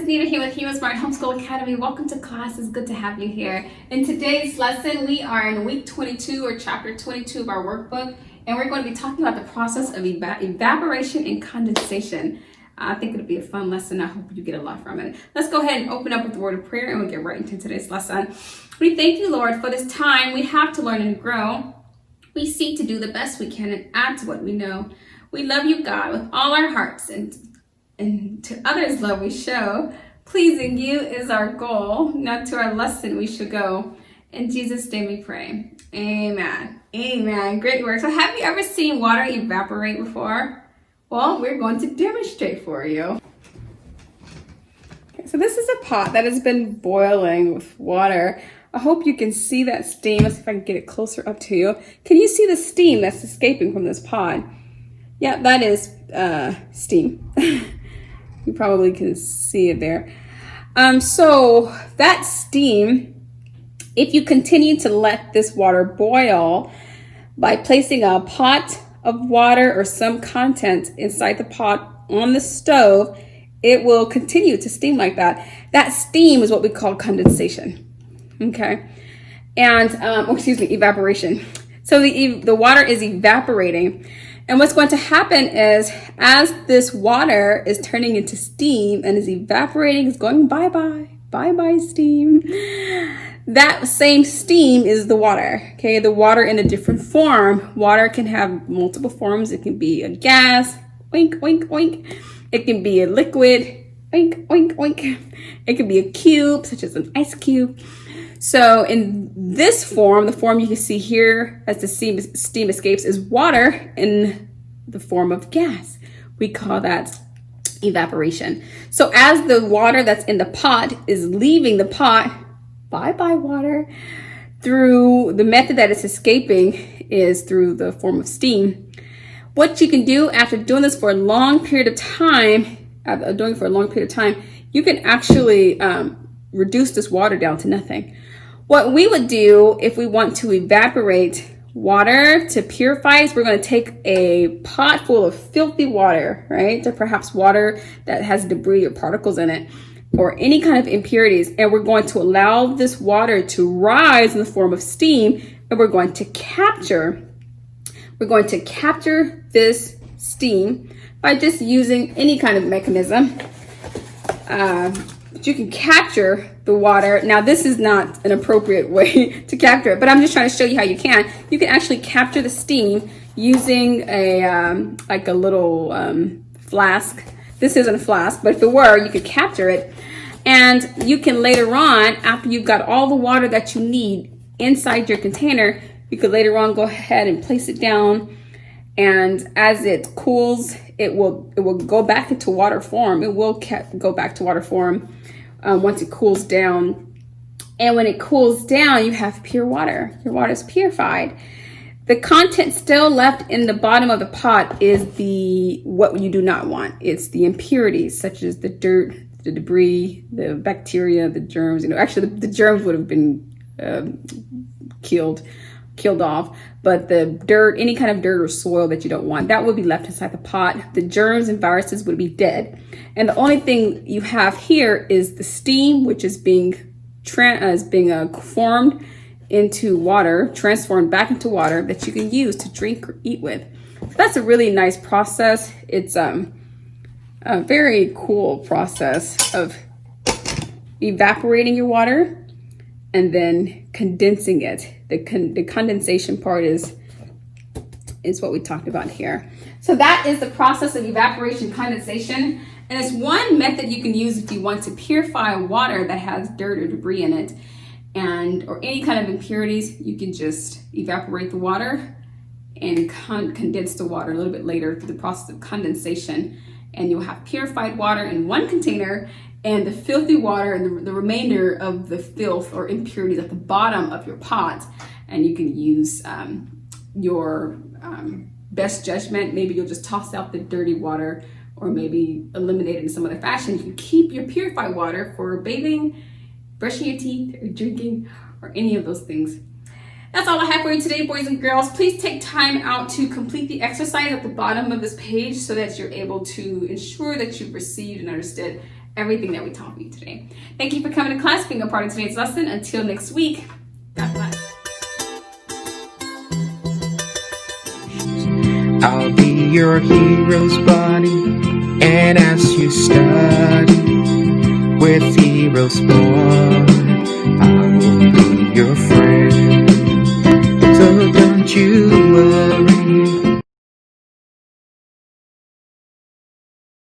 Nita here with HeroesMart Homeschool Academy. Welcome to class. It's good to have you here. In today's lesson, we are in week 22 or chapter 22 of our workbook, and we're going to be talking about the process of evaporation and condensation. I think it'll be a fun lesson. I hope you get a lot from it. Let's go ahead and open up with the word of prayer, and we'll get right into today's lesson. We thank you, Lord, for this time we have to learn and grow. We seek to do the best we can and add to what we know. We love you, God, with all our hearts, and to others love we show. Pleasing you is our goal. Now to our lesson we should go. In Jesus' name we pray. Amen. Amen. Great work. So have you ever seen water evaporate before? Well, we're going to demonstrate for you. Okay, so this is a pot that has been boiling with water. I hope you can see that steam. Let's see if I can get it closer up to you. Can you see the steam that's escaping from this pot? Yeah, that is steam. You probably can see it there. So that steam, if you continue to let this water boil by placing a pot of water or some content inside the pot on the stove, it will continue to steam like that. That steam is what we call condensation. Okay. And, evaporation. So the water is evaporating. And what's going to happen is, as this water is turning into steam and is evaporating, it's going bye-bye, bye-bye steam. That same steam is the water, okay? The water in a different form. Water can have multiple forms. It can be a gas, oink, oink, oink. It can be a liquid, oink, oink, oink. It can be a cube, such as an ice cube. So in this form, the form you can see here as the steam escapes is water in the form of gas. We call that evaporation. So as the water that's in the pot is leaving the pot, bye-bye water, through the method that it's escaping is through the form of steam. What you can do after doing this for a long period of time, you can actually reduce this water down to nothing. What we would do if we want to evaporate water to purify is we're going to take a pot full of filthy water, right? Or perhaps water that has debris or particles in it or any kind of impurities. And we're going to allow this water to rise in the form of steam, and we're going to capture this steam by just using any kind of mechanism. But you can capture the water. Now, this is not an appropriate way to capture it, but I'm just trying to show you how you can. You can actually capture the steam using like a little flask. This isn't a flask, but if it were, you could capture it. And you can later on, after you've got all the water that you need inside your container, you could later on go ahead and place it down. And as it cools, it will go back into water form. It will go back to water form once it cools down. And when it cools down, you have pure water. Your water is purified. The content still left in the bottom of the pot is what you do not want. It's the impurities, such as the dirt, the debris, the bacteria, the germs. Actually, the germs would have been killed off, but the dirt, any kind of dirt or soil that you don't want, that would be left inside the pot. The germs and viruses would be dead. And the only thing you have here is the steam, which is being formed into water, transformed back into water that you can use to drink or eat with. So that's a really nice process. It's a very cool process of evaporating your water and then condensing it. The condensation part is what we talked about here. So that is the process of evaporation condensation. And it's one method you can use if you want to purify water that has dirt or debris in it or any kind of impurities. You can just evaporate the water and condense the water a little bit later through the process of condensation. And you'll have purified water in one container and the filthy water and the remainder of the filth or impurities at the bottom of your pot. And you can use your best judgment. Maybe you'll just toss out the dirty water or maybe eliminate it in some other fashion. You can keep your purified water for bathing, brushing your teeth, or drinking, or any of those things. That's all I have for you today, boys and girls. Please take time out to complete the exercise at the bottom of this page so that you're able to ensure that you've received and understood everything that we taught you today. Thank you for coming to class, being a part of today's lesson. Until next week, God bless. I'll be your hero's buddy, and as you study with HeroesMart, I will be your friend. So don't you